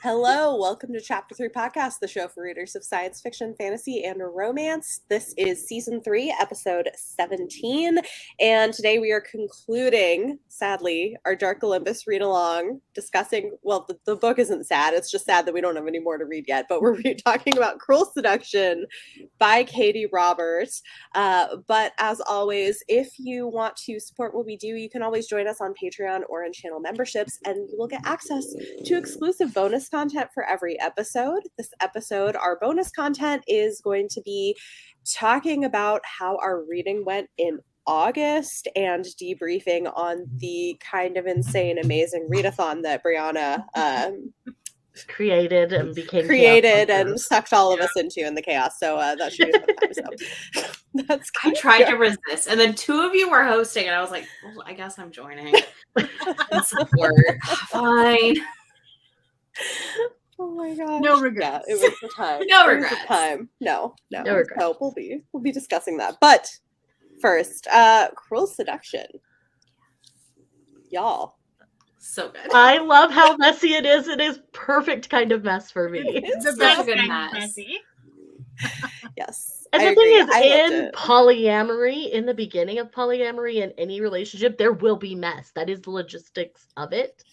Hello, welcome to Chapter 3 Podcast, the show for readers of science fiction, fantasy, and romance. This is Season 3, Episode 17, and today we are concluding, sadly, our Dark Olympus Readalong, discussing, well, the book isn't sad, it's just sad that we don't have any more to read yet, but we're talking about Cruel Seduction by Katee Robert. But as always, if you want to support what we do, you can always join us on Patreon or in channel memberships, and you will get access to exclusive bonus content for every episode. This episode, our bonus content is going to be talking about how our reading went in August and debriefing on the kind of insane, amazing readathon that Brianna created and became and sucked all of us into in the chaos. So that should be a fun time. So that's I tried to resist, and then two of you were hosting, and I was like, well, I guess I'm joining. Support. Fine. Oh my gosh. No regrets. Yeah, it was the time. No It was regrets. the time. No regrets. So we'll be discussing that. But first, Cruel Seduction. Y'all. So good. I love how messy it is. It is perfect kind of mess for me. It's Such the best a good kind mess. of messy. Yes. And I the thing agree. I is, loved in it. polyamory, in the beginning of polyamory in any relationship, there will be mess. That is the logistics of it.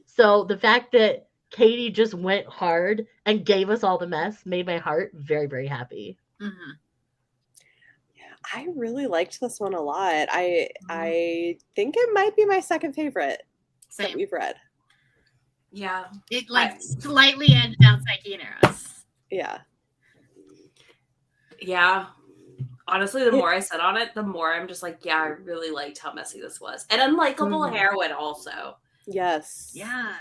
So the fact that Katee just went hard and gave us all the mess made my heart very, very happy. Mm-hmm. I really liked this one a lot. I think it might be my second favorite that Same. we've read. Yeah. It slightly edged out Psyche and Eros. Yeah. Yeah. Honestly, the more I sit on it, the more I'm just like, yeah, I really liked how messy this was. And unlikable heroine also. Yes. Yeah.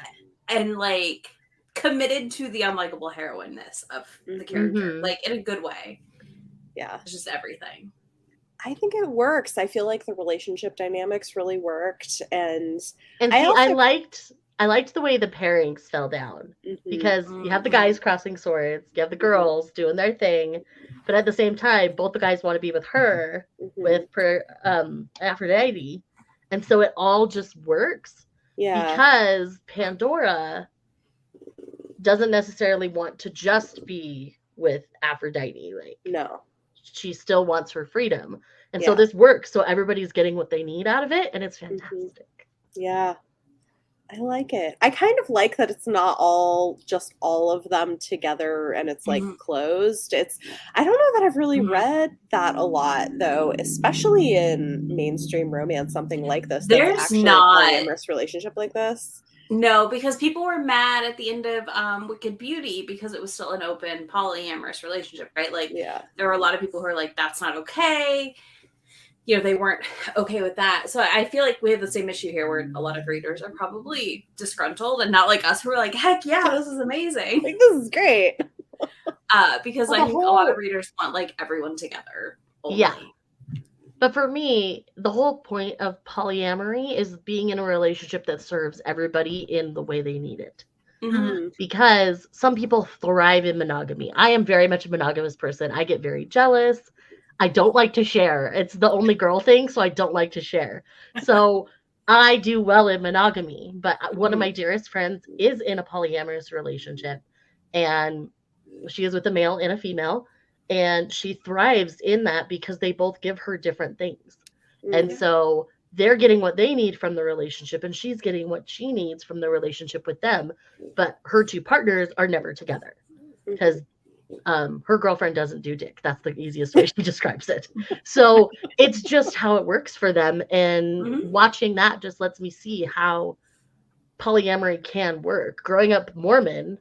And like committed to the unlikable heroineness of the character. Like in a good way. Yeah. It's just everything. I think it works. I feel like the relationship dynamics really worked, and I liked the way the pairings fell down because you have the guys crossing swords, you have the girls doing their thing, but at the same time, both the guys want to be with her with Aphrodite, and so it all just works. Yeah. Because Pandora doesn't necessarily want to just be with Aphrodite. Like, No. she still wants her freedom. And so this works. So everybody's getting what they need out of it. And it's fantastic. Yeah. I like it. I kind of like that it's not all of them together and it's like closed. I don't know that I've really read that a lot though, especially in mainstream romance, something like this. There's actually not a polyamorous relationship like this. No, because people were mad at the end of Wicked Beauty because it was still an open polyamorous relationship, right? Like there were a lot of people who were like, that's not okay. You know, they weren't okay with that. So I feel like we have the same issue here where a lot of readers are probably disgruntled and not like us who are like, heck yeah, this is amazing. Like, this is great. Because I think a lot of readers want like everyone together. Only. Yeah. But for me, the whole point of polyamory is being in a relationship that serves everybody in the way they need it. Because some people thrive in monogamy. I am very much a monogamous person. I get very jealous. I don't like to share. It's the only girl thing, so I don't like to share. So I do well in monogamy. But one of my dearest friends is in a polyamorous relationship. And she is with a male and a female. And she thrives in that because they both give her different things. And so they're getting what they need from the relationship, and she's getting what she needs from the relationship with them. But her two partners are never together because her girlfriend doesn't do dick. That's the easiest way she describes it. So it's just how it works for them. And watching that just lets me see how polyamory can work. Growing up Mormon,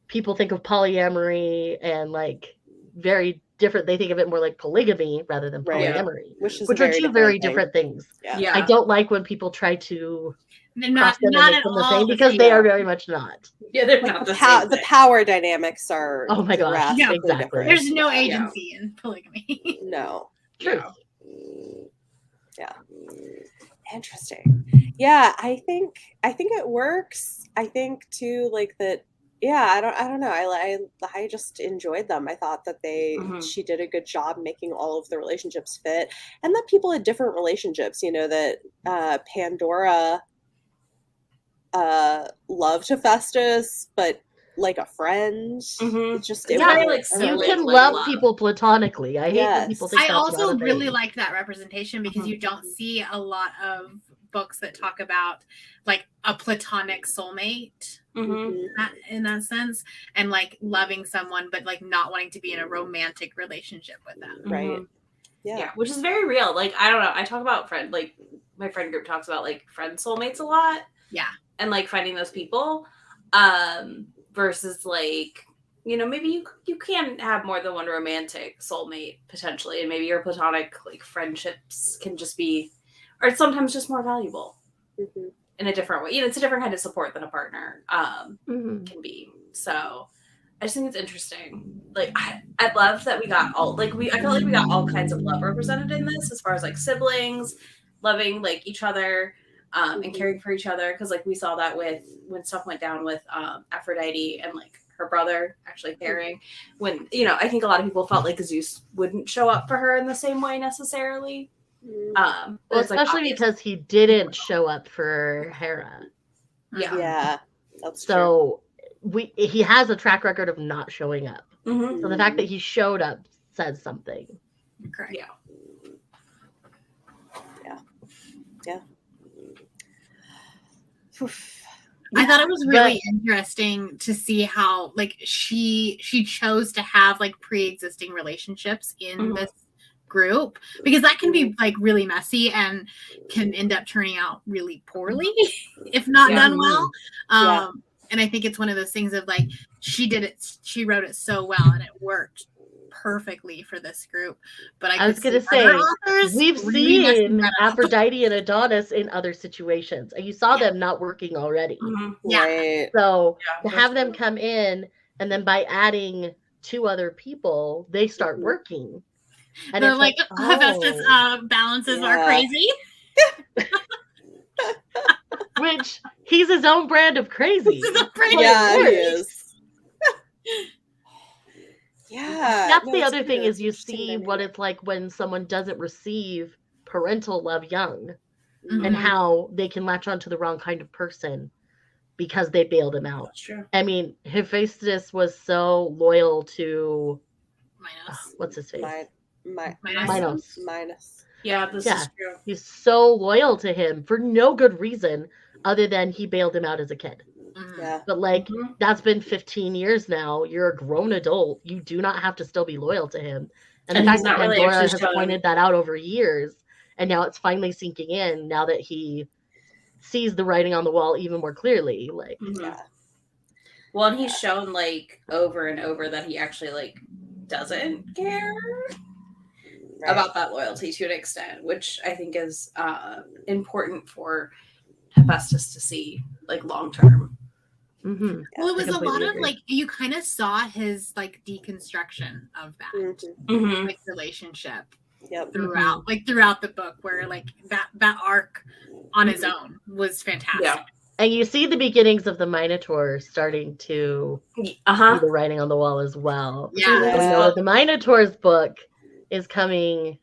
people think of polyamory and like very different. They think of it more like polygamy rather than polyamory, which are two very different things. I don't like when people try to they're not at all the same because they are very much not. Yeah, they're like not the power dynamics are. Oh my gosh! Yeah, exactly. There's no agency in polygamy. No. True. Yeah. Interesting. Yeah, I think it works. I think too, like that. Yeah, I don't know. I just enjoyed them. I thought that she did a good job making all of the relationships fit, and that people had different relationships. You know, that Pandora loved Hephaestus, but like a friend. Mm-hmm. Just It's Yeah, very, like, you solid, can like, love people platonically. I hate Yes. when people think I that's also not a really thing. like that representation because you don't see a lot of books that talk about like a platonic soulmate in that sense, and like loving someone but like not wanting to be in a romantic relationship with them. Right. Yeah. Which is very real. Like, I don't know. I talk about like my friend group talks about like friend soulmates a lot. Yeah. And like finding those people. Versus like, you know, maybe you can have more than one romantic soulmate potentially, and maybe your platonic like friendships can just be, or it's sometimes just more valuable in a different way. You know, it's a different kind of support than a partner can be. So I just think it's interesting. Like I love that we got all I feel like we got all kinds of love represented in this, as far as like siblings loving like each other. And caring for each other, because like we saw that with when stuff went down with Aphrodite and like her brother actually pairing, when, you know, I think a lot of people felt like Zeus wouldn't show up for her in the same way necessarily. Well, especially like, because he didn't show up for Hera. Yeah, that's so true. He has a track record of not showing up. So the fact that he showed up says something. Correct. Yeah. I thought it was really interesting to see how like she chose to have like pre-existing relationships in this group, because that can be like really messy and can end up turning out really poorly if not done well. And I think it's one of those things of like she wrote it so well and it worked perfectly for this group. But I was going to say, we've seen Aphrodite and Adonis in other situations, and you saw them not working already. Right. So to have them come in, and then by adding 2 other people, they start working. And they're like, Hephaestus balances are crazy. Which he's his own brand of crazy. Yeah, he is. Yeah. That's the other thing, is you see what it's like when someone doesn't receive parental love young, and how they can latch on to the wrong kind of person because they bailed him out. That's true. I mean, Hephaestus was so loyal to Minos. What's his face? Minos. Yeah, this is true. He's so loyal to him for no good reason other than he bailed him out as a kid. Yeah. But like that's been 15 years now. You're a grown adult. You do not have to still be loyal to him. And the fact that Pandora has pointed that out over years, and now it's finally sinking in now that he sees the writing on the wall even more clearly. Like well, and he's shown like over and over that he actually like doesn't care about that loyalty to an extent, which I think is important for Hephaestus to see like long term. Well, it was a lot of like, you kind of saw his like deconstruction of that like relationship throughout the book, where like that arc on his own was fantastic. And you see the beginnings of the Minotaur starting to see the writing on the wall as well. So the Minotaur's book is coming,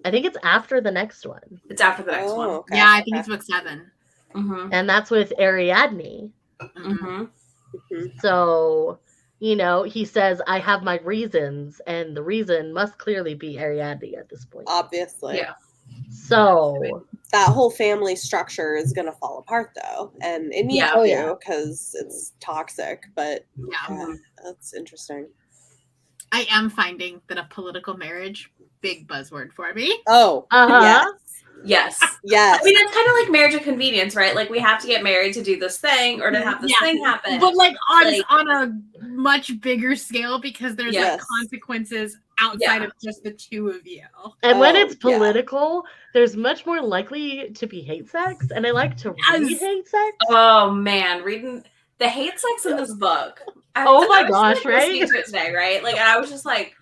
I think it's after the next one. It's after the next one. Okay. Yeah, I think it's book 7. And that's with Ariadne. So, you know, he says, I have my reasons, and the reason must clearly be Ariadne at this point. Obviously. Yeah. So that whole family structure is going to fall apart, though. And it needs to, because it's toxic. But that's interesting. I am finding that a political marriage, big buzzword for me. Oh, Yes. Yes. I mean, it's kind of like marriage of convenience, right? Like we have to get married to do this thing or to have this thing happen. But like on a much bigger scale, because there's like consequences outside of just the 2 of you. And when it's political, there's much more likely to be hate sex. And I like to read hate sex. Oh man, reading the hate sex in this book. Oh my gosh, right? Today, right? Like I was just like,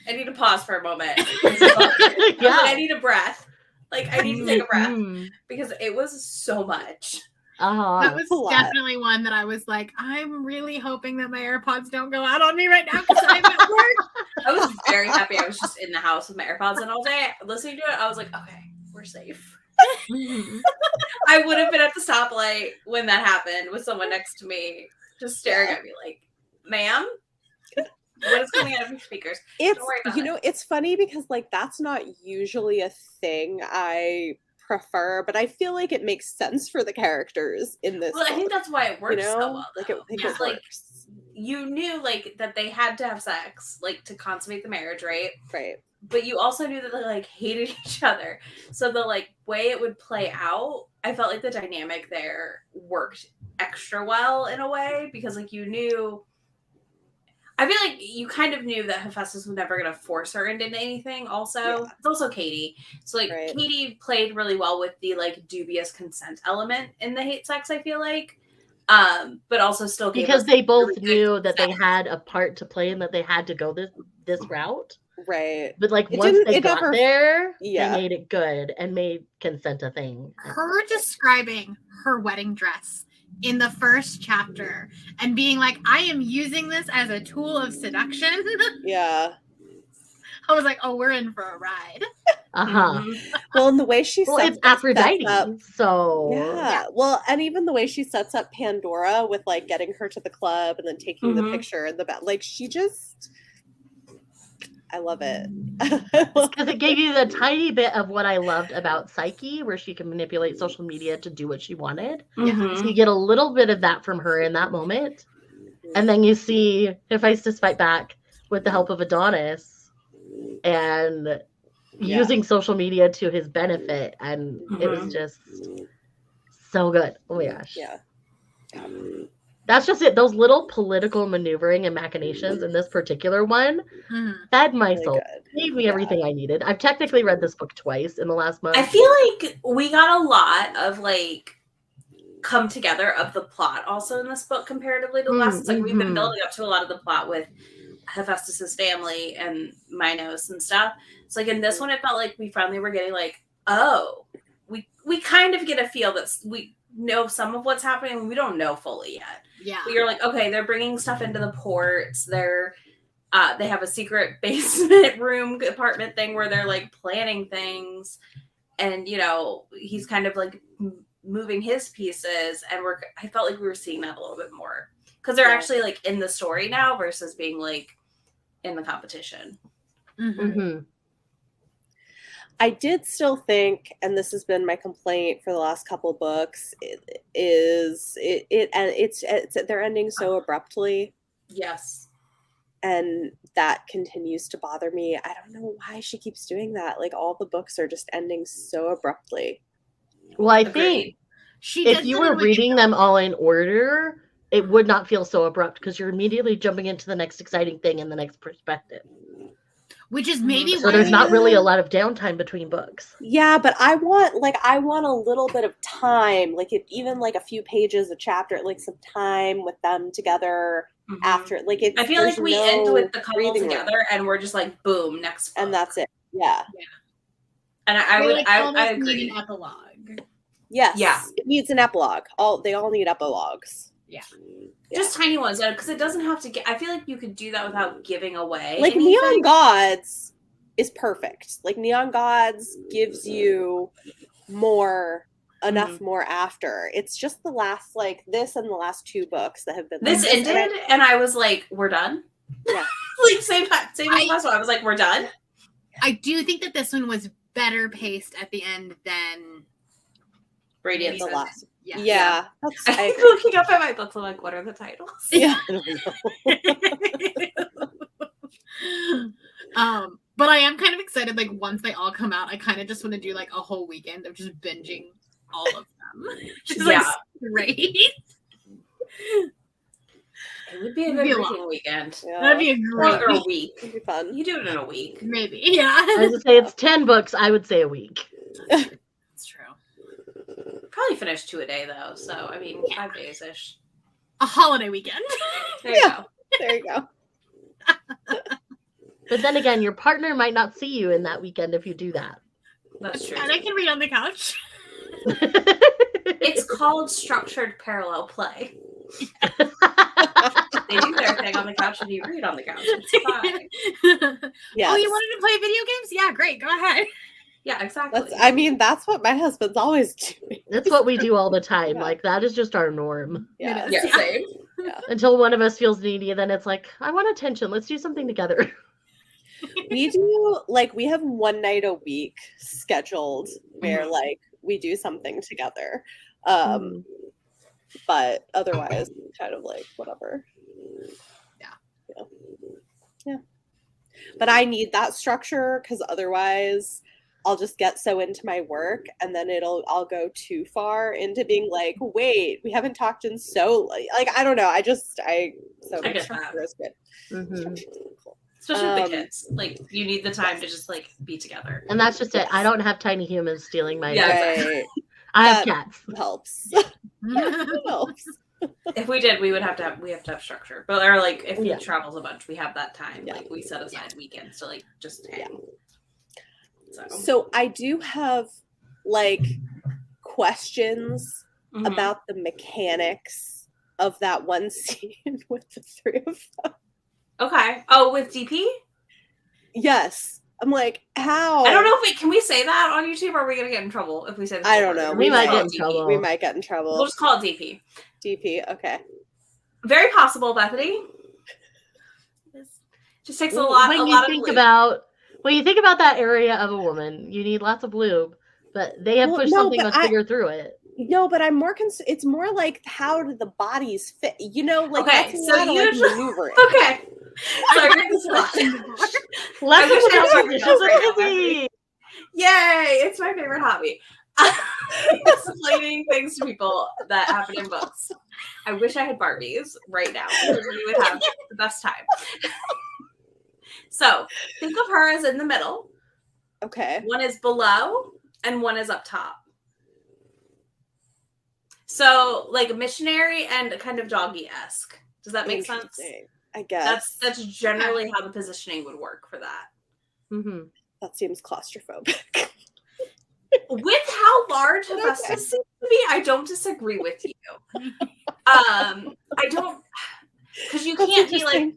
I need to pause for a moment. I need a breath. Like I need to take a breath because it was so much. That was definitely one that I was like, I'm really hoping that my AirPods don't go out on me right now because I'm at work. I was very happy. I was just in the house with my AirPods in all day listening to it. I was like, okay, we're safe. I would have been at the stoplight when that happened with someone next to me, just staring at me like, ma'am, what is coming out of your speakers? It's, Don't worry about you know, it's funny because like that's not usually a thing I prefer, but I feel like it makes sense for the characters in this. Well, I think that's why it works so well. Like it Because like works. you knew like that they had to have sex, like to consummate the marriage, right? Right. But you also knew that they like hated each other. So the like way it would play out, I felt like the dynamic there worked extra well in a way because like you knew. I feel like you kind of knew that Hephaestus was never going to force her into anything. Also, it's also Katee. So like Katee played really well with the like dubious consent element in the hate sex. I feel like, but also still because they both knew that they had a part to play and that they had to go this route. Right. But like once they got there, they made it good and made consent a thing. Her describing her wedding dress in the first chapter and being like, I am using this as a tool of seduction. Yeah. I was like, oh, we're in for a ride. Well, and the way she sets it's Aphrodite up, so yeah. Well, and even the way she sets up Pandora with like getting her to the club and then taking the picture in the back, like she just, I love it. Because it gave you the tiny bit of what I loved about Psyche, where she can manipulate social media to do what she wanted. So you get a little bit of that from her in that moment. And then you see Hephaestus fight back with the help of Adonis and using social media to his benefit. And it was just so good. Oh my gosh. Yeah. That's just it. Those little political maneuvering and machinations in this particular one fed my soul. Gave me everything I needed. I've technically read this book twice in the last month. I feel like we got a lot of like come together of the plot also in this book comparatively to the last. It's like we've been building up to a lot of the plot with Hephaestus's family and Minos and stuff. So like in this one, it felt like we finally were getting like, oh, we kind of get a feel that we know some of what's happening. We don't know fully yet. Yeah. But you're like, okay, they're bringing stuff into the ports. They have a secret basement room apartment thing where they're like planning things. And, you know, he's kind of like moving his pieces. And I felt like we were seeing that a little bit more. Because they're actually like in the story now versus being like in the competition. I did still think, and this has been my complaint for the last couple books, they're ending so abruptly. Yes. And that continues to bother me. I don't know why she keeps doing that. Like all the books are just ending so abruptly. Well, I think if you were reading them all in order, it would not feel so abrupt because you're immediately jumping into the next exciting thing in the next perspective. Which is maybe so there's not really a lot of downtime between books. Yeah, but I want a little bit of time, like even like a few pages a chapter, like some time with them together after. Like it's. I feel like we end with the couple together, and we're just like boom, next book. And that's it. Yeah. And I agree. An epilogue. Yes. Yeah. It needs an epilogue. They all need epilogues. Yeah. Just tiny ones, because it doesn't have to get. I feel like you could do that without giving away. Like anything. Neon Gods is perfect. Like Neon Gods gives you enough more after. It's just the last this and the last two books that have been. This ended, and I was like, "We're done." Yeah. Like same as last one. I was like, "We're done." I do think that this one was better paced at the end than Radiant the last. Yeah. I'm looking up at my books. I'm like, what are the titles? Yeah. But I am kind of excited. Like once they all come out, I kind of just want to do like a whole weekend of just binging all of them. Just like straight. It would be a good reading weekend. Yeah. That'd be a great or a week. It'd be fun. You do it in a week. Maybe. Yeah. I would say it's 10 books. I would say a week. That's true. Probably finish 2 a day though. So I mean 5 days ish. A holiday weekend. There you go. There you go. But then again, your partner might not see you in that weekend if you do that. That's true. And I can read on the couch. It's called structured parallel play. They do their thing on the couch and you read on the couch. It's fine. Yes. Oh, you wanted to play video games? Yeah, great. Go ahead. Yeah, exactly. That's what my husband's always doing. That's what we do all the time. Like, that is just our norm. Yeah. Same. Yeah. Until one of us feels needy, then it's like, I want attention. Let's do something together. We do, like, we have one night a week scheduled where, like, we do something together. But otherwise, kind of like, whatever. Yeah. But I need that structure because otherwise I'll just get so into my work and then I'll go too far into being like, wait, we haven't talked in so like I don't know. I get that. Structure is good. Cool. Especially with the kids. Like, you need the time to just like be together. And that's just it. I don't have tiny humans stealing my right. I have cats. Helps. Helps. If we did, we have to have structure. But or like if he travels a bunch, we have that time. Like we set aside weekends to like just hang. So I do have like questions about the mechanics of that one scene with the three of them. Okay. Oh, with DP? Yes. I'm like, how? I don't know if can we say that on YouTube or are we gonna get in trouble if we say that? I don't know. We might get in trouble. We might get in trouble. We'll just call it DP. DP, okay. Very possible, Bethany. Just takes a lot. When you think about that area of a woman, you need lots of lube, but they have pushed something much bigger through it. No, but I'm more concerned. It's more like how do the bodies fit? You know, like okay, that's so a lot of maneuvering. Okay. Sorry, Izzy. Yay! It's my favorite hobby. Explaining things to people that happen in books. I wish I had Barbies right now because we would have the best time. So think of her as in the middle. Okay. One is below and one is up top. So like a missionary and kind of doggy-esque. Does that make sense? I guess that's generally how the positioning would work for that. Mm-hmm. That seems claustrophobic. With how large Hephaestus seems to be, I don't disagree with you. I don't, because you can't be like,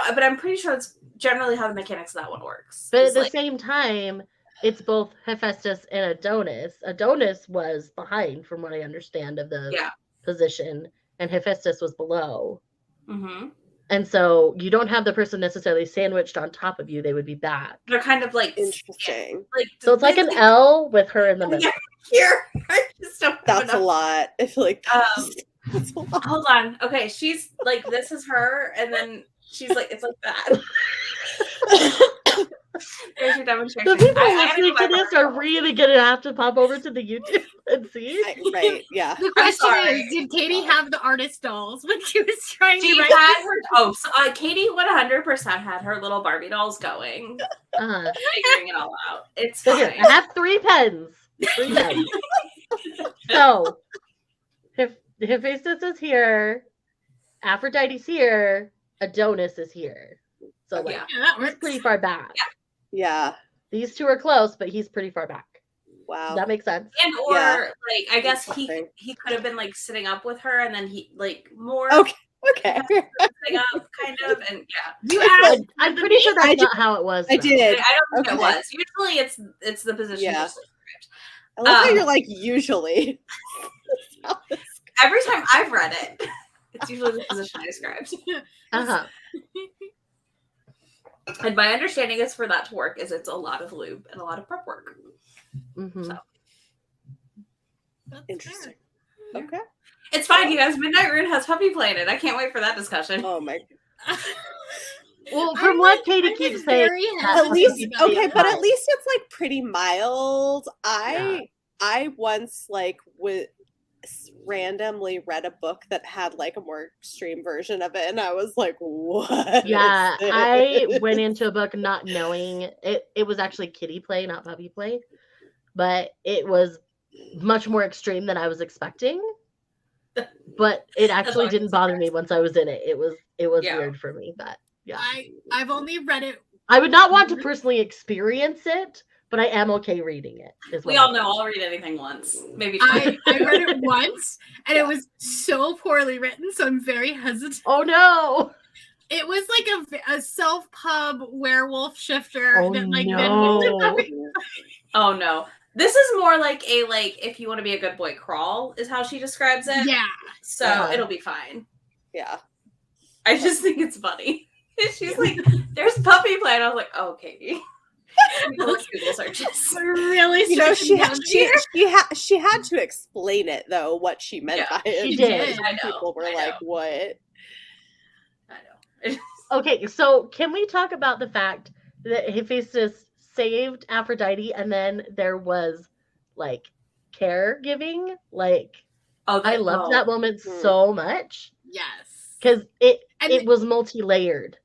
but I'm pretty sure it's generally how the mechanics of that one works. But at the same time, it's both Hephaestus and Adonis. Adonis was behind, from what I understand of the position, and Hephaestus was below. Mm-hmm. And so you don't have the person necessarily sandwiched on top of you. They would be back. They're kind of like interesting. Like so it's like an L with her in the middle. Here, I just don't. That's a lot. I feel like that's a lot. Hold on. Okay, she's like this is her, and then she's like it's like that. There's your demonstration. The people listening to this are really gonna have to pop over to the YouTube and see. Right, yeah. The question is, did Katee have the artist dolls when she was trying to write? Had her, Katee 100% had her little Barbie dolls going. Figuring it all out. It's fine. Here, I have 3 pens. 3 pens. So, if Hephaestus is here, Aphrodite's here, Adonis is here. So like, he's pretty far back. Yeah. These two are close, but he's pretty far back. Wow. Does that make sense? And like I guess he could have been like sitting up with her and then he like more okay. Sitting up kind of and You asked, I'm pretty sure that's not how it was. I did. I don't think it was. Usually it's the position. Yeah. I love how you're like usually. Every time I've read it, it's usually the position I described. And my understanding is for that to work is it's a lot of lube and a lot of prep work. Mm-hmm. So. Interesting. Okay. It's fine, you guys. Midnight Rune has Puppy Play in it. I can't wait for that discussion. Oh my. Well, from what Katee keeps saying, at least okay, but at least it's like pretty mild. I once like randomly read a book that had like a more extreme version of it and I was like, what? Yeah, I went into a book not knowing it was actually kitty play, not puppy play, but it was much more extreme than I was expecting. But it actually didn't bother me once I was in it. It was weird for me, but yeah. I've only read it. I would not want to personally experience it, but I am okay reading it. We all know I'll read anything once. Maybe I read it once, and it was so poorly written, so I'm very hesitant. Oh no! It was like a self-pub werewolf shifter. Oh that, like, no! Oh no. This is more like if you want to be a good boy, crawl is how she describes it. Yeah. So it'll be fine. Yeah. I just think it's funny. She's like, there's puppy play. And I was like, oh, Katie. Google searches. Really, you know, she had to explain it though, what she meant by it. She did. I know. People were like, "What?" I know. Okay, so can we talk about the fact that Hephaestus saved Aphrodite, and then there was like caregiving? Like, I loved that moment so much. Yes, because it was multi-layered.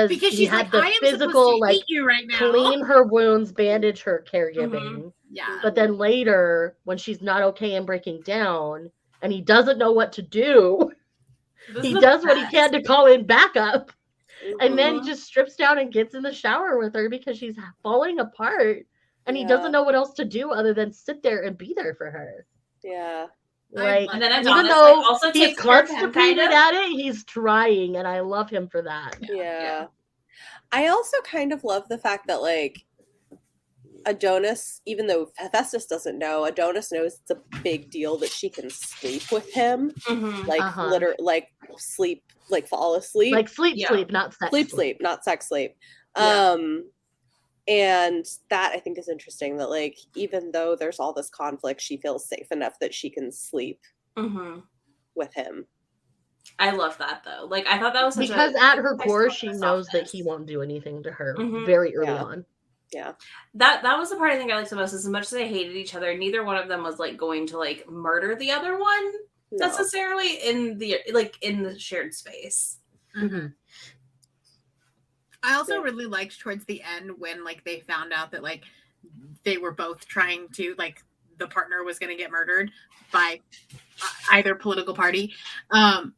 Because she had the physical, like, right clean her wounds, bandage her, caregiving. Mm-hmm. Yeah. But then later, when she's not okay and breaking down, and he doesn't know what to do, he does what he can to call in backup. Mm-hmm. And then he just strips down and gets in the shower with her because she's falling apart. And he doesn't know what else to do other than sit there and be there for her. Yeah. Like, and then even though he's constipated at it, he's trying, and I love him for that. Yeah. I also kind of love the fact that, like, Adonis, even though Hephaestus doesn't know, Adonis knows it's a big deal that she can sleep with him. Mm-hmm. Like, literally, like, sleep, like, fall asleep. Like, sleep, not sex sleep, not sex sleep. Yeah. And that I think is interesting that, like, even though there's all this conflict, she feels safe enough that she can sleep with him. I love that though. Like, I thought that was because at her core, she knows that he won't do anything to her very early on. Yeah. That was the part I think I liked the most. As much as they hated each other, neither one of them was like going to like murder the other one necessarily in the shared space. Mm-hmm. I also really liked towards the end when like they found out that like they were both trying to, like, the partner was going to get murdered by either political party. And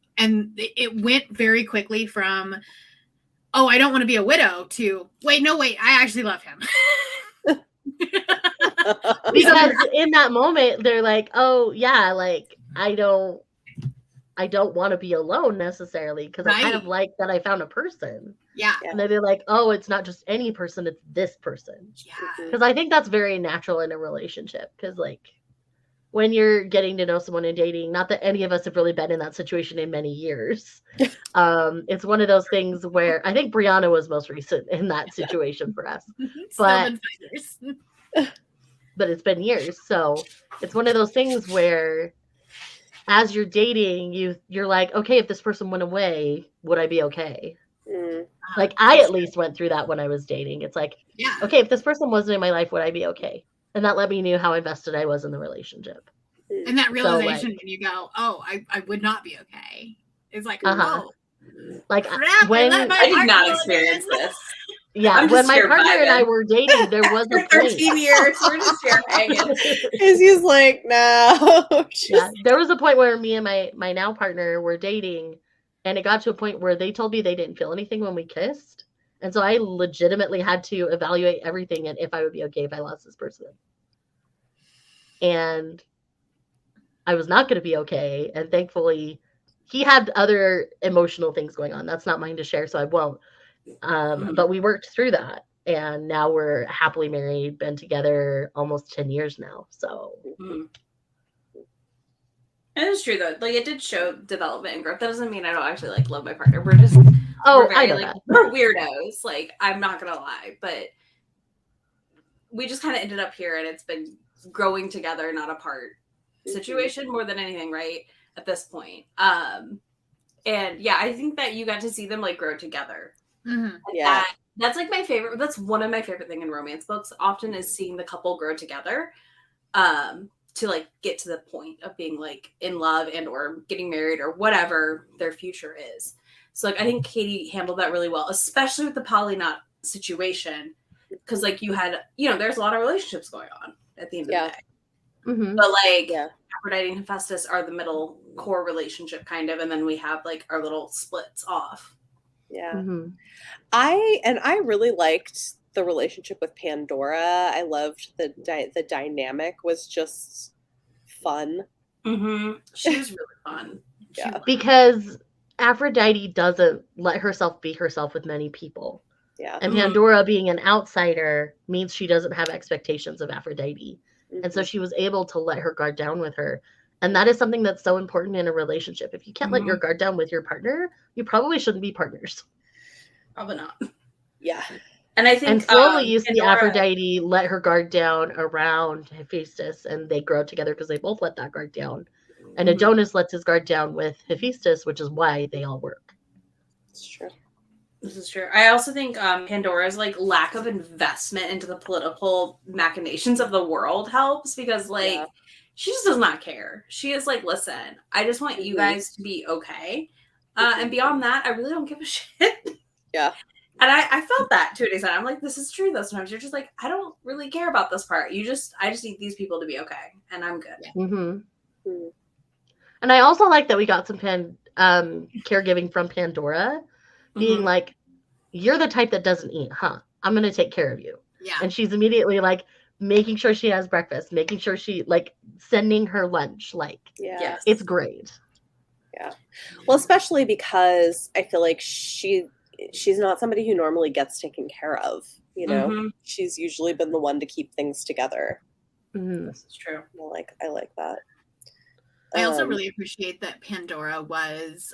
it went very quickly from, oh, I don't want to be a widow to, wait, I actually love him. Because in that moment, they're like, oh, yeah, like, I don't want to be alone necessarily because I kind of like that I found a person. Yeah. And then they're like, oh, it's not just any person, it's this person. Yeah. Because I think that's very natural in a relationship. Because, like, when you're getting to know someone and dating, not that any of us have really been in that situation in many years. It's one of those things where I think Brianna was most recent in that situation for us. But it's been years. So it's one of those things where as you're dating, you're like, okay, if this person went away, would I be okay? Like, I at least went through that when I was dating. It's like, okay, if this person wasn't in my life, would I be okay? And that let me know how invested I was in the relationship. And that realization when you go, oh, I would not be okay. It's like, oh. Like, crap, when I did not experience this. Yeah, when my partner and I were dating, there was a 13 years, we're just here hanging. Izzy's like, no. Yeah, there was a point where me and my now partner were dating, and it got to a point where they told me they didn't feel anything when we kissed. And so I legitimately had to evaluate everything and if I would be okay if I lost this person. And I was not going to be okay. And thankfully, he had other emotional things going on. That's not mine to share, so I won't. But we worked through that. And now we're happily married, been together almost 10 years now. So. It is true though. Like, it did show development and growth. That doesn't mean I don't actually like love my partner. We're just we're weirdos. Like, I'm not gonna lie, but we just kind of ended up here, and it's been growing together, not apart situation more than anything, right? At this point, and yeah, I think that you got to see them like grow together. Yeah, that's like my favorite. That's one of my favorite thing in romance books. Often is seeing the couple grow together. To like get to the point of being like in love and or getting married or whatever their future is. So like I think Katie handled that really well, especially with the polynot situation, because like you had, there's a lot of relationships going on at the end of the day. But like Aphrodite and Hephaestus are the middle core relationship kind of, and then we have like our little splits off. Yeah. I really liked the relationship with Pandora. I loved the dynamic was just fun. She was really fun. Yeah, because Aphrodite doesn't let herself be herself with many people. Yeah. And Pandora being an outsider means she doesn't have expectations of Aphrodite. And so she was able to let her guard down with her. And that is something that's so important in a relationship. If you can't let your guard down with your partner, you probably shouldn't be partners. Probably not. Yeah. And I think and slowly you see Aphrodite let her guard down around Hephaestus, and they grow together because they both let that guard down. And Adonis lets his guard down with Hephaestus, which is why they all work. It's true. This is true. I also think Pandora's like lack of investment into the political machinations of the world helps, because like she just does not care. She is like, listen, I just want you guys to be okay. And beyond that, I really don't give a shit. Yeah. And I felt that to an extent. I'm like, this is true though. Sometimes you're just like, I don't really care about this part. I just need these people to be okay, and I'm good. And I also like that we got some caregiving from Pandora, being like, you're the type that doesn't eat, huh? I'm going to take care of you. Yeah. And she's immediately like making sure she has breakfast, making sure she like sending her lunch. Like, it's great. Yeah. Well, especially because I feel like she's not somebody who normally gets taken care of. You know, she's usually been the one to keep things together. This is true. I like that. I also really appreciate that Pandora was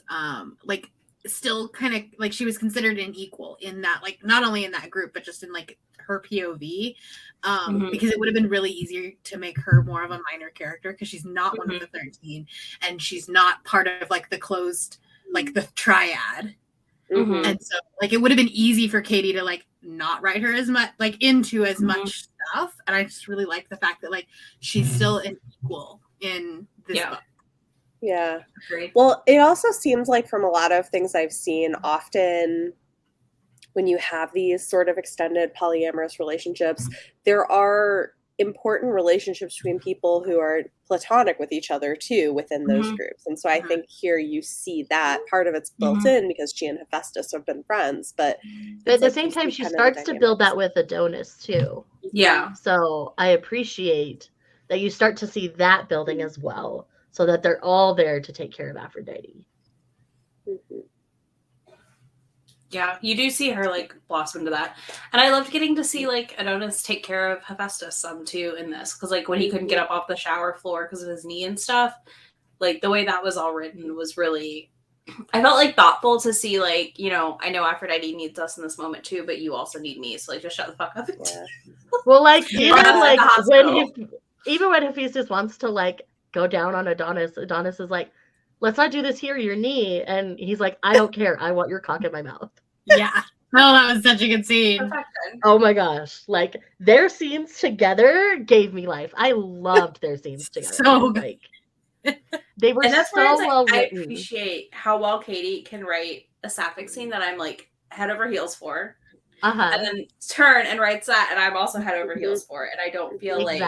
like still kind of like she was considered an equal in that, like not only in that group but just in like her POV, because it would have been really easier to make her more of a minor character because she's not one of the 13 and she's not part of like the closed, like the triad. And so like it would have been easy for Katee to like not write her as much like into as much stuff, and I just really like the fact that like she's still an equal in this book. Yeah. Great. Well, it also seems like from a lot of things I've seen, often when you have these sort of extended polyamorous relationships, there are important relationships between people who are platonic with each other too within those groups. And so I think here you see that part of it's built in because she and Hephaestus have been friends, but at the same time she starts to build that with Adonis too. Yeah. So I appreciate that you start to see that building as well, so that they're all there to take care of Aphrodite. Yeah, you do see her like blossom into that, and I loved getting to see like Adonis take care of Hephaestus some too in this, because like when he couldn't get up off the shower floor because of his knee and stuff, like the way that was all written was really, I felt like thoughtful to see like, you know, I know Aphrodite needs us in this moment too, but you also need me, so like just shut the fuck up. Well, like even like when Hephaestus wants to like go down on Adonis is like, let's not do this here, your knee. And he's like, I don't care. I want your cock in my mouth. Yeah. Oh, that was such a good scene. Perfection. Oh my gosh. Like their scenes together gave me life. I loved their scenes together. So good. Like, they were so well written. I appreciate how well Katee can write a sapphic scene that I'm like head over heels for. And then turn and writes that, and I'm also head over heels for it. And I don't feel like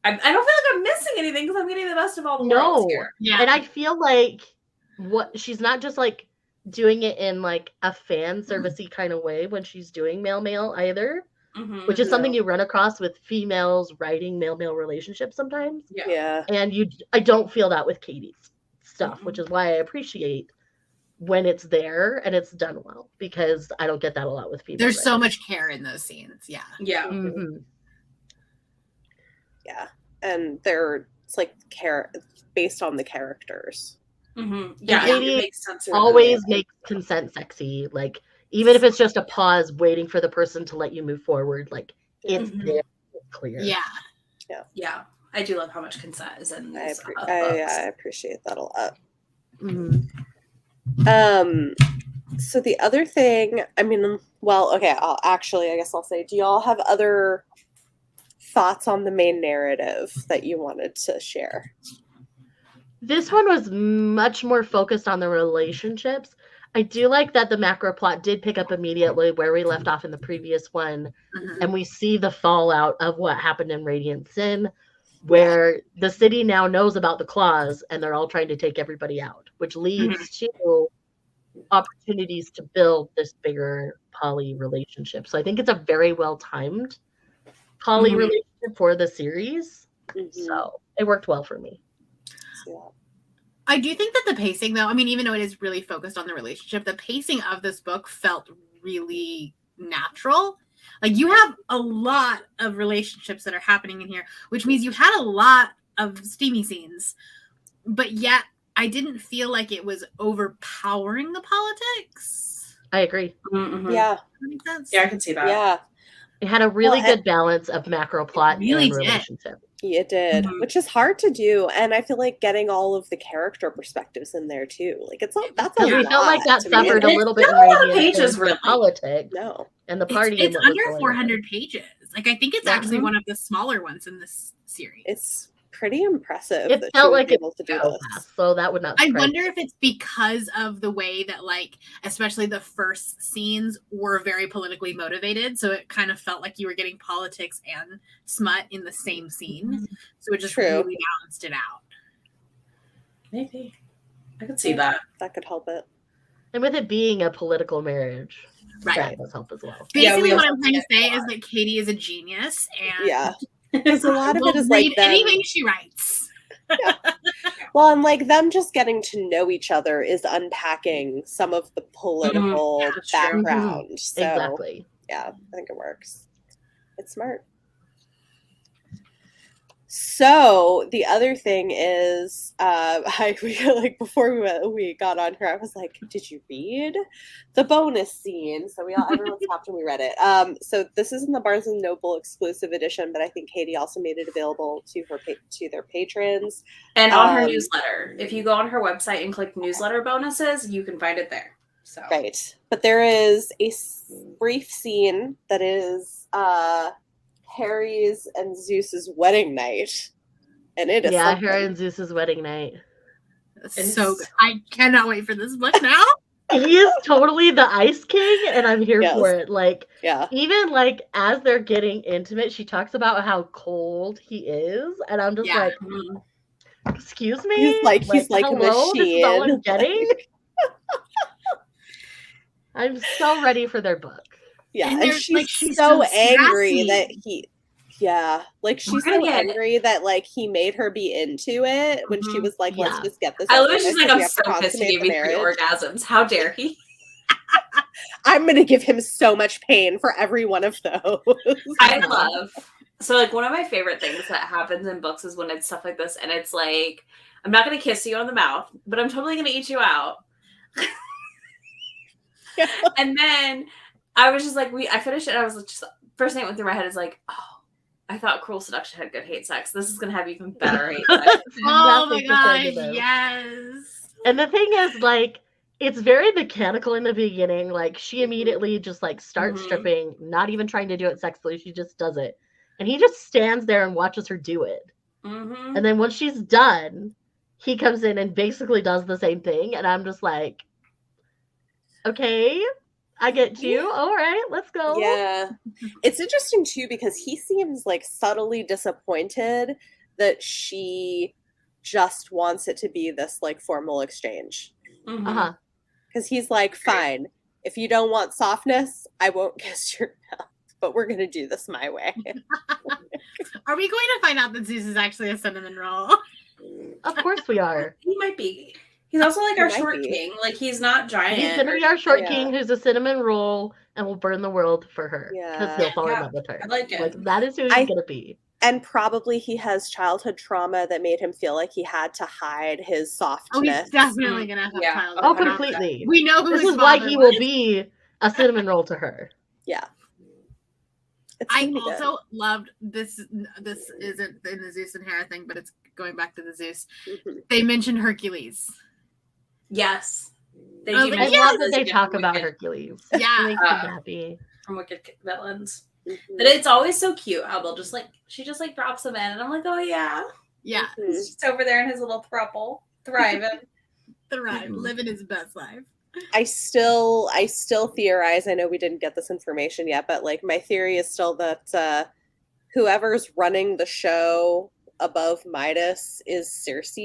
I don't feel like I'm missing anything because I'm getting the best of all the worlds here. Yeah. And I feel like she's not just like doing it in like a fan servicey kind of way when she's doing male either, which is something you run across with females writing male relationships sometimes. Yeah. And I don't feel that with Katee's stuff, which is why I appreciate when it's there and it's done well, because I don't get that a lot with females. There's so much care in those scenes. Yeah. Yeah. Yeah, and it's like based on the characters. Yeah, it makes sense. Always makes consent sexy. Like even if it's just a pause, waiting for the person to let you move forward. Like it's there, it's clear. Yeah. I do love how much consent is in these books. I appreciate that a lot. So the other thing, I mean, well, okay, I guess I'll say, do y'all have other thoughts on the main narrative that you wanted to share? This one was much more focused on the relationships. I do like that the macro plot did pick up immediately where we left off in the previous one, and we see the fallout of what happened in Radiant Sin, where the city now knows about the claws and they're all trying to take everybody out, which leads to opportunities to build this bigger poly relationship. So I think it's a very well timed poly relationship for the series. So it worked well for me. I do think that the pacing, though, I mean, even though it is really focused on the relationship, the pacing of this book felt really natural. Like, you have a lot of relationships that are happening in here, which means you had a lot of steamy scenes, but yet I didn't feel like it was overpowering the politics. I agree. Mm-hmm. Yeah. That makes sense. Yeah, I can see that. Yeah. It had a really good balance of macro plot really and did. relationship. It did, which is hard to do, and I feel like getting all of the character perspectives in there too. Like that's a Because we felt like that lot to suffered a manage. little bit in not a lot of radiance pages, in really. politics No, and the party. It's and what was under going on. 400 pages. Like, I think it's actually one of the smaller ones in this series. it's pretty impressive It that felt she was like it able to do so this. fast, so that would not. I surprise wonder me. if it's because of the way that, like, especially the first scenes were very politically motivated. So it kind of felt like you were getting politics and smut in the same scene. So it just really balanced it out. Maybe. I could see that. That could help it. And with it being a political marriage, Right. that does help as well. Basically, Yeah, what I'm trying to say is that Katee is a genius, and Yeah, because a lot of will it is read like them. anything she writes. Well, and like them just getting to know each other is unpacking some of the political Yeah, that's true. background. So Exactly. yeah, I think it works. It's smart. So the other thing is, before we got on here, I was like, "Did you read the bonus scene?" So everyone stopped and we read it. So this is in the Barnes and Noble exclusive edition, but I think Katee also made it available to their patrons And on her newsletter, if you go on her website and click newsletter bonuses, you can find it there. So right. But there is a brief scene that is Harry's and Zeus's wedding night, and it is Harry and Zeus's wedding night. It's so good. I cannot wait for this book now. He is totally the Ice King, and I'm here Yes. for it. Like, yeah, even like as they're getting intimate, she talks about how cold he is, and I'm just like, excuse me. he's like hello, this is all I'm machine. getting. I'm so ready for their book. Yeah, And and she's she's so so angry sassy. that she's so angry that like he made her be into it when she was like, let's just get this. I over literally with just like, because we I'm have to so pissed he consummate gave the me 3 marriage. orgasms. How dare he? I'm gonna give him so much pain for every one of those. I love. So like one of my favorite things that happens in books is when it's stuff like this, and it's like, I'm not gonna kiss you on the mouth, but I'm totally gonna eat you out. Yeah. And then I was just like, I finished it. And I was just first thing that went through my head is like, oh, I thought Cruel Seduction had good hate sex. This is gonna have even better hate sex. Oh my gosh, yes. And the thing is, like, it's very mechanical in the beginning. Like, she immediately just like starts stripping, not even trying to do it sexually. She just does it, and he just stands there and watches her do it. And then once she's done, he comes in and basically does the same thing, and I'm just like, okay, I get you. All right, let's go. Yeah. It's interesting too because he seems like subtly disappointed that she just wants it to be this like formal exchange. Because he's like, fine, if you don't want softness, I won't kiss your mouth, but we're gonna do this my way. Are we going to find out that Zeus is actually a cinnamon roll? Of course we are. He might be. He's also like our short king. Like, he's not giant. He's gonna be our short king who's a cinnamon roll and will burn the world for her. Because he'll fall in love with her. I like it. Like, that is who he's gonna be. And probably he has childhood trauma that made him feel like he had to hide his softness. Oh, he's definitely gonna have childhood. Oh, completely. We know who this his is why father he was. will be a cinnamon roll to her. Yeah. I also loved this. This isn't in the Zeus and Hera thing, but it's going back to the Zeus. They mentioned Hercules. Yes. I love that they talk about Hercules. Yeah. It makes me happy. From Wicked Villains. But it's always so cute how they'll just like, she just like drops him in, and I'm like, oh yeah. Yeah. He's just over there in his little throuple, thriving. Living his best life. I still theorize, I know we didn't get this information yet, but like my theory is still that whoever's running the show above Midas is Circe.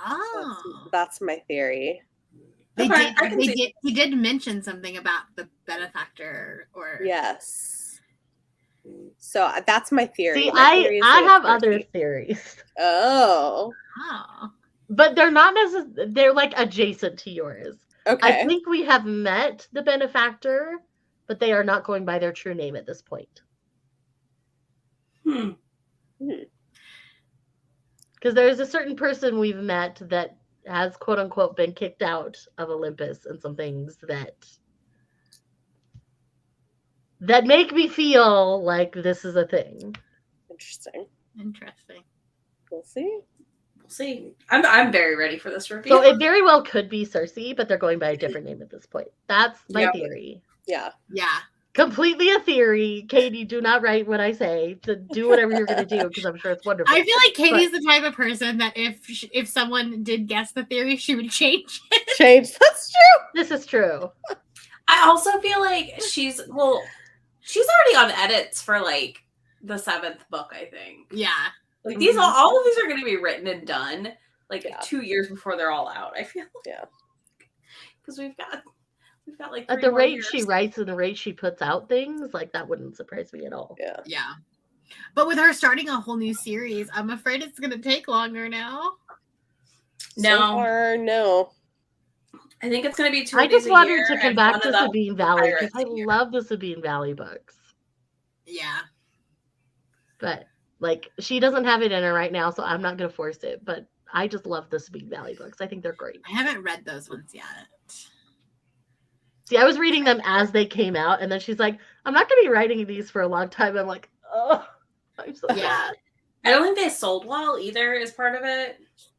Oh. That's my theory. He did mention something about the benefactor or yes. So that's my theory. See, my theory I have Circe. other theories. Oh. But they're not necessarily, they're like adjacent to yours. Okay. I think we have met the benefactor, but they are not going by their true name at this point. Because there's a certain person we've met that has, quote unquote, been kicked out of Olympus, and some things that make me feel like this is a thing. Interesting. We'll see. I'm very ready for this review. So it very well could be Cersei, but they're going by a different name at this point. That's my theory. Yeah. Completely a theory. Katie, do not write what I say. To do whatever you're going to do, because I'm sure it's wonderful. I feel like Katie's the type of person that if someone did guess the theory, she would change it. That's true. This is true. I also feel like she's already on edits for like the 7th book, I think. Yeah. Like these all of these are going to be written and done like 2 years before they're all out, I feel. Because we've got like 3 at the more rate years. she writes and the rate she puts out things, like that wouldn't surprise me at all. Yeah. But with her starting a whole new series, I'm afraid it's going to take longer now. No. I think it's going to be 2 I just a want year, her to come and back one to of them Sabine Valley, because I pirates a year. love the Sabine Valley books. Yeah. But like, she doesn't have it in her right now, so I'm not going to force it. But I just love the Sabine Valley books. I think they're great. I haven't read those ones yet. See, I was reading them as they came out, and then she's like, I'm not going to be writing these for a long time. I'm like, oh, I'm so sad. I don't think they sold well either is part of it.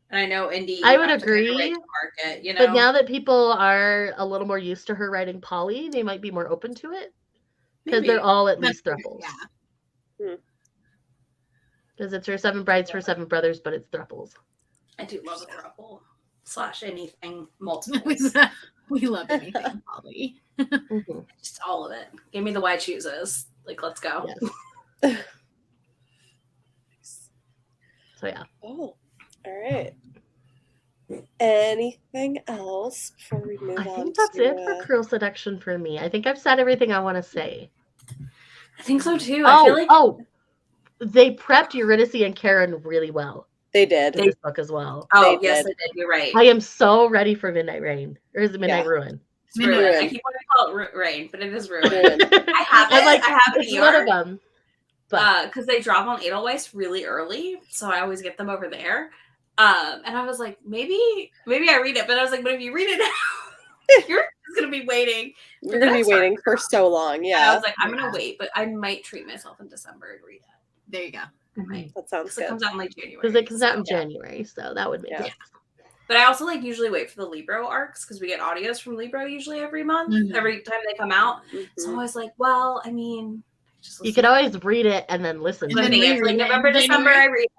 And I know indie. I would agree. Market, you know? But now that people are a little more used to her writing poly, they might be more open to it. Because they're all at least thruples. Because it's her 7 brides for 7 brothers, but it's thruples. I do love a thruple / anything multiples. We love anything poly. Just all of it. Give me the why chooses. Like, let's go. Yes. So yeah. Oh, all right. Anything else before we move on? I think that's it for Cruel Seduction for me. I think I've said everything I want to say. I think so too. I feel like they prepped Eurydice and Karen really well. They did. In this book as well. Oh, yes, they did. You're right. I am so ready for Midnight Rain. Or is it Midnight Ruin? It's Ruin. I keep wanting to call it Rain, but it is Ruin. I have it. It's one of them. Because they drop on Edelweiss really early, so I always get them over there. And I was like, maybe I read it, but I was like, but if you read it now, you're just gonna be waiting. You're gonna be waiting for so long. Yeah. And I was like, I'm gonna wait, but I might treat myself in December and read it. There you go. That sounds good. It comes out in like January. Because it comes out in January, so that would make sense. But I also like usually wait for the Libro arcs because we get audios from Libro usually every month, every time they come out. So I was like, well, I mean, you could always read it and then listen. And then like November, December, I read it,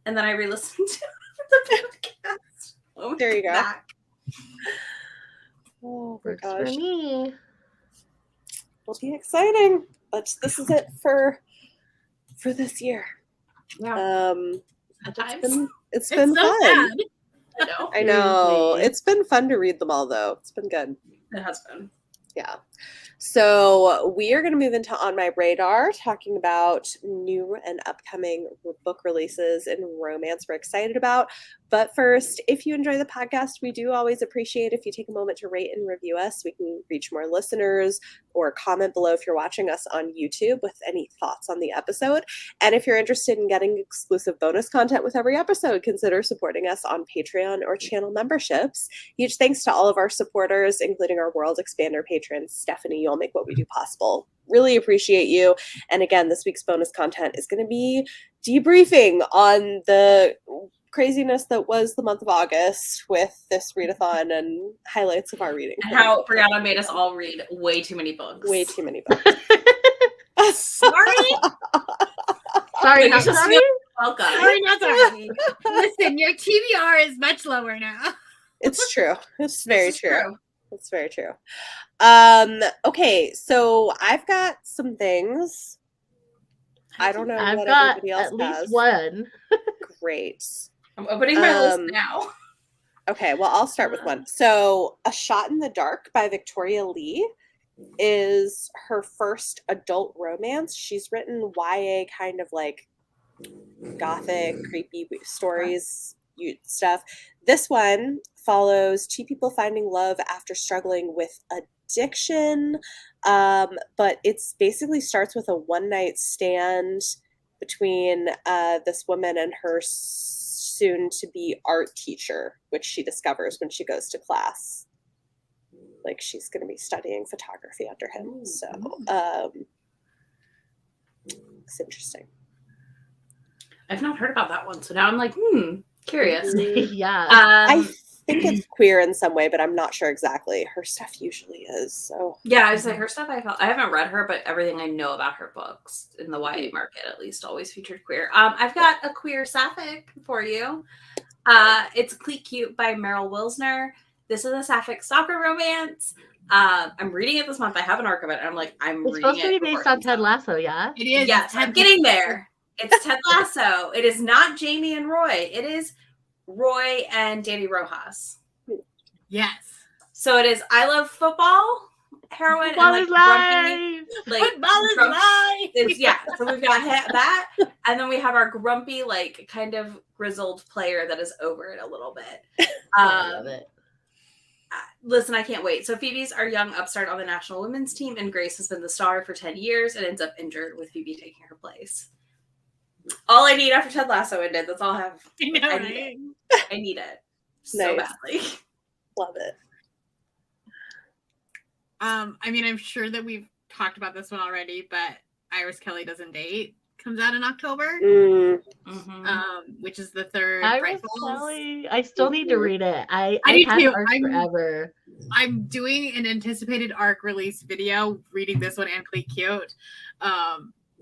and then I re-listen to the podcast. There you go. Oh my Works gosh. for me. It'll be exciting. But this is it for this year. Yeah. It's been so fun. sad. I know. It's been fun to read them all though. It's been good. It has been. Yeah. So we are going to move into On My Radar, talking about new and upcoming book releases in romance we're excited about. But first, if you enjoy the podcast, we do always appreciate if you take a moment to rate and review us. We can reach more listeners, or comment below if you're watching us on YouTube with any thoughts on the episode. And if you're interested in getting exclusive bonus content with every episode, consider supporting us on Patreon or channel memberships. Huge thanks to all of our supporters, including our World Expander patrons. Stephanie, you'll make what we do possible. Really appreciate you. And again, this week's bonus content is going to be debriefing on the craziness that was the month of August with this readathon and highlights of our reading. And how Brianna made us all read way too many books. Way too many books. Sorry. Sorry, not sorry. Welcome. Sorry, not sorry. Listen, your TBR is much lower now. It's true. It's very true. It's very true. Okay, so I've got some things. I don't know I've what got everybody else at least has. one. Great. I'm opening my list now. Okay, well, I'll start with one. So, A Shot in the Dark by Victoria Lee is her first adult romance. She's written YA kind of like gothic, creepy stories stuff. This one follows two people finding love after struggling with addiction, but it's basically starts with a one-night stand between this woman and her soon-to-be art teacher, which she discovers when she goes to class. Like, she's going to be studying photography under him. So it's interesting. I've not heard about that one, so now I'm like, curious. Yeah. I think it's queer in some way, but I'm not sure exactly. Her stuff usually is. So yeah, I was like, her stuff. I haven't read her, but everything I know about her books in the YA market, at least, always featured queer. I've got a queer sapphic for you. It's Cleat Cute by Meryl Wilsner. This is a sapphic stalker romance. I'm reading it this month. I have an arc of it. And I'm like, It's reading supposed to it be based on Ted Lasso, yeah? It is. Yes, I'm getting there. It's Ted Lasso. It is not Jamie and Roy. It is Roy and Danny Rojas. Yes. So it is I Love Football heroine Football and is grumpy, Football is life. yeah, so we've got that, and then we have our grumpy, like, kind of grizzled player that is over it a little bit. I love it. Listen, I can't wait. So Phoebe's our young upstart on the national women's team, and Grace has been the star for 10 years and ends up injured with Phoebe taking her place. All I need after Ted Lasso ended. That's all I have. I know, I right? need it so badly. love it. I mean, I'm sure that we've talked about this one already, but Iris Kelly Doesn't Date comes out in October, which is the third. Iris Kelly. I still need to read it. I need had to. arc forever. I'm doing an anticipated arc release video, reading this one and Cleat Cute,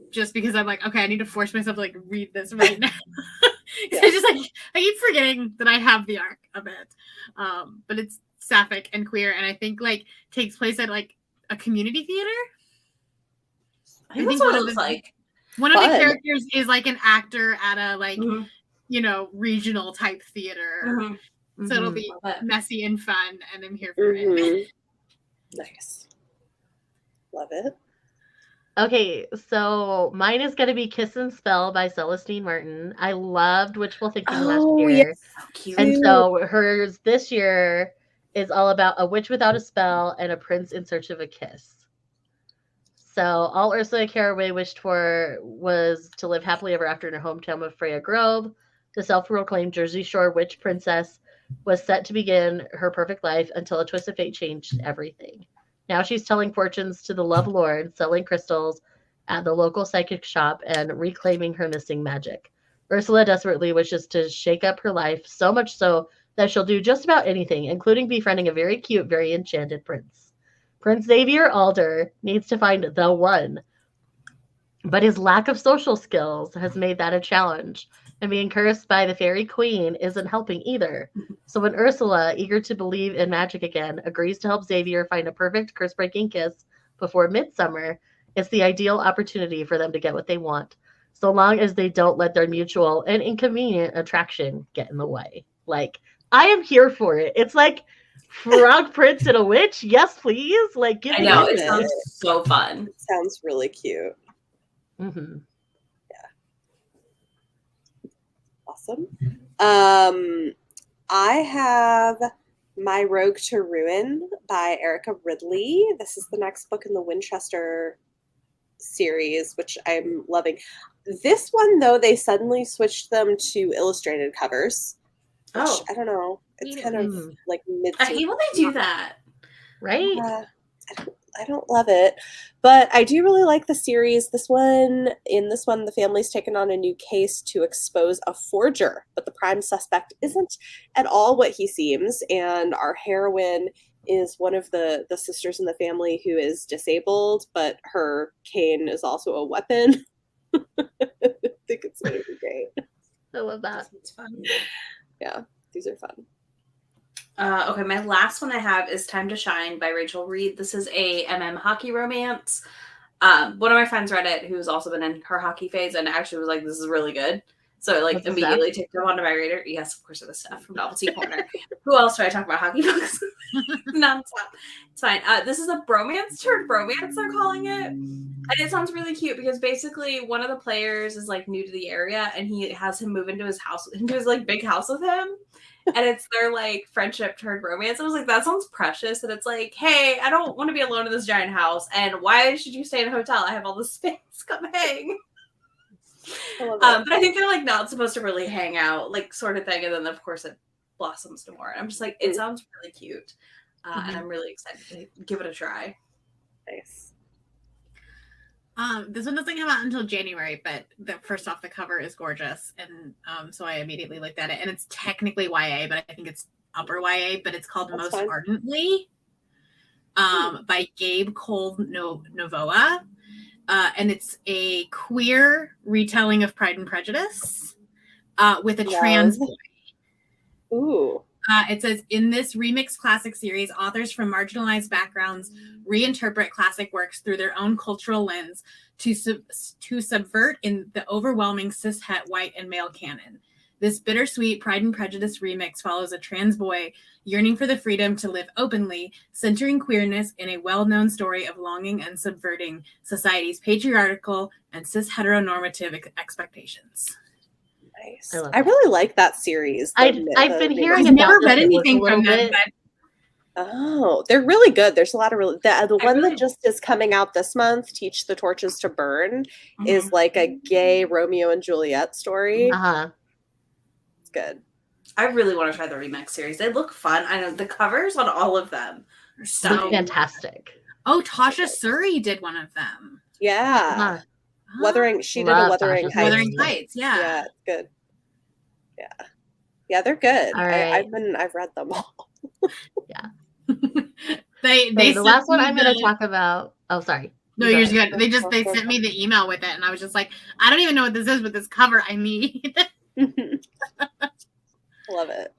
just because I'm like, okay, I need to force myself to like read this right now. I just like I keep forgetting that I have the arc of it, but it's sapphic and queer, and I think like takes place at like a community theater. I think that's what it looks like. One of the characters is like an actor at a like regional type theater, so it'll be messy and fun, and I'm here for it. Nice, love it. Okay, so mine is going to be Kiss and Spell by Celestine Martin. I loved Wishful Thinking last year. Yes, so cute. And so hers this year is all about a witch without a spell and a prince in search of a kiss. So all Ursula Caraway wished for was to live happily ever after in her hometown of Freya Grove. The self-proclaimed Jersey Shore witch princess was set to begin her perfect life until a twist of fate changed everything. Now she's telling fortunes to the Love Lord, selling crystals at the local psychic shop, and reclaiming her missing magic. Ursula desperately wishes to shake up her life, so much so that she'll do just about anything, including befriending a very cute, very enchanted prince. Prince Xavier Alder needs to find the one, but his lack of social skills has made that a challenge, and being cursed by the fairy queen isn't helping either. So when Ursula, eager to believe in magic again, agrees to help Xavier find a perfect curse-breaking kiss before midsummer, it's the ideal opportunity for them to get what they want, so long as they don't let their mutual and inconvenient attraction get in the way. Like, I am here for it. It's like Frog Prince and a witch. Yes, please. Like, give me it sounds so fun. It sounds really cute. Mm-hmm. Awesome. I have My Rogue to Ruin by Erica Ridley. This is the next book in the Winchester series, which I'm loving. This one, though, they suddenly switched them to illustrated covers. Which, I don't know. It's kind of like mid. I hate when they do that. Right? I don't love it, but I do really like the series. In this one, the family's taken on a new case to expose a forger, but the prime suspect isn't at all what he seems, and our heroine is one of the sisters in the family who is disabled, but her cane is also a weapon. I think it's going to be great. I love that. It's fun. Yeah, these are fun. Okay, my last one I have is Time to Shine by Rachel Reed. This is a hockey romance. One of my friends read it who's also been in her hockey phase and actually was like, this is really good. So it like immediately took them onto my radar. Yes, of course it was Steph from Novelty Corner. Who else do I talk about hockey books? Nonstop. It's fine. This is a bromance turned romance, they're calling it. And it sounds really cute because basically one of the players is like new to the area and he has him move into his house, into his like big house with him. and it's their like friendship turned romance. I was like, that sounds precious. And it's like, hey, I don't want to be alone in this giant house. And why should you stay in a hotel? I have all this space. Come hang. But I think they're like not supposed to really hang out, like sort of thing. And then of course it blossoms to more. And I'm just like, it sounds really cute. And I'm really excited to give it a try. Nice. This one doesn't come out until January, but first off, the cover is gorgeous, and so I immediately looked at it, and it's technically YA, but I think it's upper YA, but it's called Most Ardently, by Gabe Cole Novoa, and it's a queer retelling of Pride and Prejudice with a trans boy. Ooh. It says, in this remix classic series, authors from marginalized backgrounds reinterpret classic works through their own cultural lens to subvert in the overwhelming cishet white and male canon. This bittersweet Pride and Prejudice remix follows a trans boy yearning for the freedom to live openly, centering queerness in a well-known story of longing and subverting society's patriarchal and cis-heteronormative expectations. Nice. I really like that series. I've been hearing I've never read anything from them. Oh, they're really good. There's a lot of the one that just is coming out this month, Teach the Torches to Burn, is like a gay Romeo and Juliet story. It's good. I really want to try the remix series. They look fun. I know the covers on all of them are so fantastic. Oh, Tasha Suri did one of them. Yeah. Wuthering Heights. Wuthering Heights, yeah. Yeah, it's good. Yeah. Yeah, they're good. All right. I've read them all. Yeah. The last one I'm going to talk about. Oh, sorry. No, you're good. They sent me the email with it, and I was just like, I don't even know what this is, but this cover I need. Love it.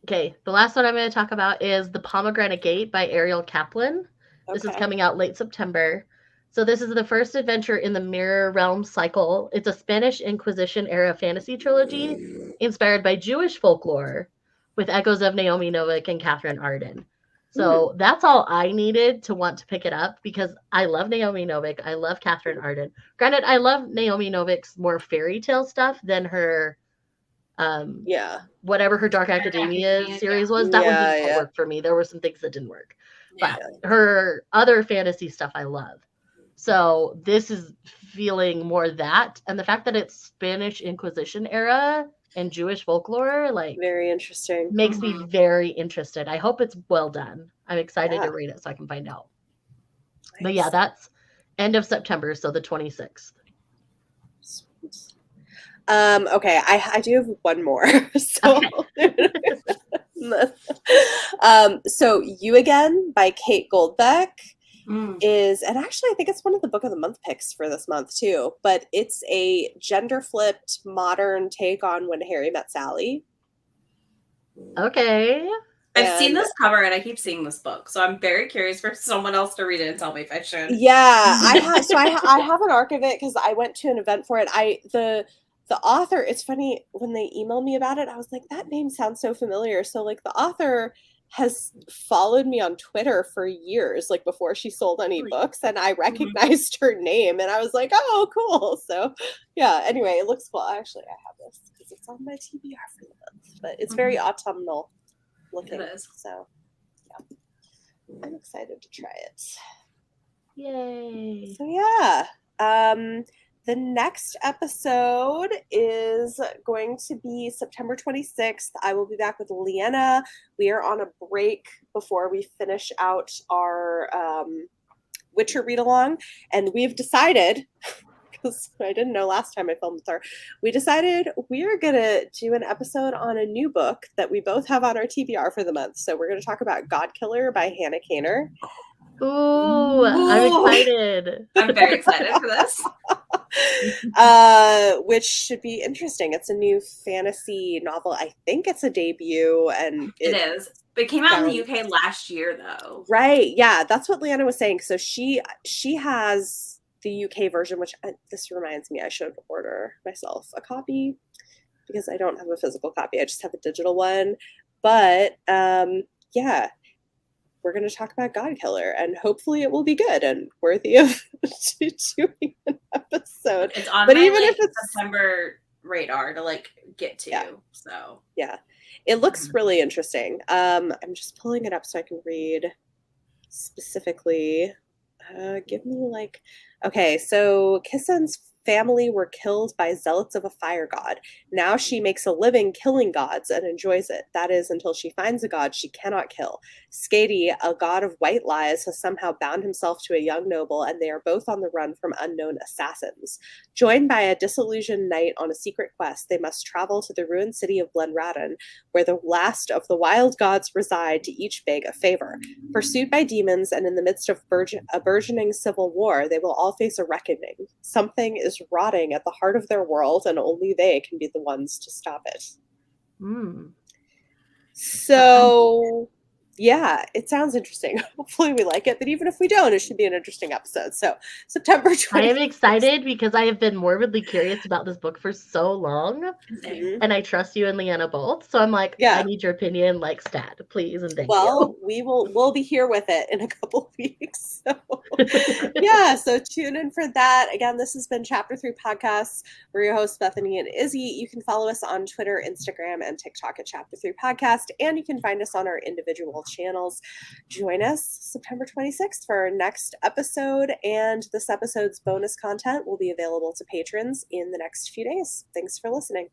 Okay, the last one I'm going to talk about is The Pomegranate Gate by Ariel Kaplan. Okay. This is coming out late September. So this is the first adventure in the Mirror Realm cycle. It's a Spanish Inquisition era fantasy trilogy inspired by Jewish folklore with echoes of Naomi Novik and Catherine Arden. So that's all I needed to want to pick it up because I love Naomi Novik. I love Catherine Arden. Granted, I love Naomi Novik's more fairy tale stuff than her whatever her Dark Academia series was. That one did not work for me. There were some things that didn't work. But her other fantasy stuff I love. So this is feeling more that, and the fact that it's Spanish Inquisition era and Jewish folklore, like very interesting, makes me very interested. I hope it's well done. I'm excited to read it so I can find out. Nice. But yeah, that's end of September, so the 26th. Okay, I do have one more. So, so You Again by Kate Goldbeck. And actually I think it's one of the book of the month picks for this month too, but it's a gender flipped modern take on When Harry Met Sally. Okay. I've seen this cover and I keep seeing this book, so I'm very curious for someone else to read it and tell me if I should. Yeah, I have. So I have an arc of it because I went to an event for it. The author, it's funny when they emailed me about it, I was like, that name sounds so familiar. So like the author has followed me on Twitter for years, like before she sold any books, and I recognized her name, and I was like, oh, cool. So yeah, anyway, it looks cool. Actually, I have this because it's on my TBR for the month, but it's very autumnal looking. It is. So yeah, I'm excited to try it. Yay. So yeah, the next episode is going to be September 26th. I will be back with Leanna. We are on a break before we finish out our Witcher read-along. And we've decided, because I didn't know last time I filmed with her, we decided we are going to do an episode on a new book that we both have on our TBR for the month. So we're going to talk about God Killer by Hannah Kaner. Ooh, I'm excited. I'm very excited for this. Which should be interesting. It's a new fantasy novel. I think it's a debut, and it is. But it came out in the UK last year, though. Right? Yeah, that's what Leanna was saying. So she has the UK version, which this reminds me, I should order myself a copy because I don't have a physical copy. I just have a digital one. But yeah. We're going to talk about God Killer, and hopefully it will be good and worthy of doing an episode. It's on but my even if it's September radar to like get to. Yeah. So yeah, it looks really interesting. I'm just pulling it up so I can read specifically. Give me like, okay, so Kissen's family were killed by zealots of a fire god. Now she makes a living killing gods and enjoys it. That is, until she finds a god she cannot kill. Skadi, a god of white lies, has somehow bound himself to a young noble, and they are both on the run from unknown assassins. Joined by a disillusioned knight on a secret quest, they must travel to the ruined city of Glenradon, where the last of the wild gods reside, to each beg a favor. Pursued by demons and in the midst of a burgeoning civil war, they will all face a reckoning. Something is rotting at the heart of their world, and only they can be the ones to stop it. So, yeah, it sounds interesting. Hopefully we like it, but even if we don't, it should be an interesting episode. So, September 20th. I am excited because I have been morbidly curious about this book for so long, and I trust you and Leanna both. So I'm like, I need your opinion, like stat, please and thank you. We'll be here with it in a couple of weeks. So yeah, so tune in for that. Again, this has been Chapter 3 Podcasts. We're your hosts, Bethany and Izzy. You can follow us on Twitter, Instagram, and TikTok at Chapter 3 Podcast, and you can find us on our individual channels. Join us September 26th for our next episode, and this episode's bonus content will be available to patrons in the next few days. Thanks for listening.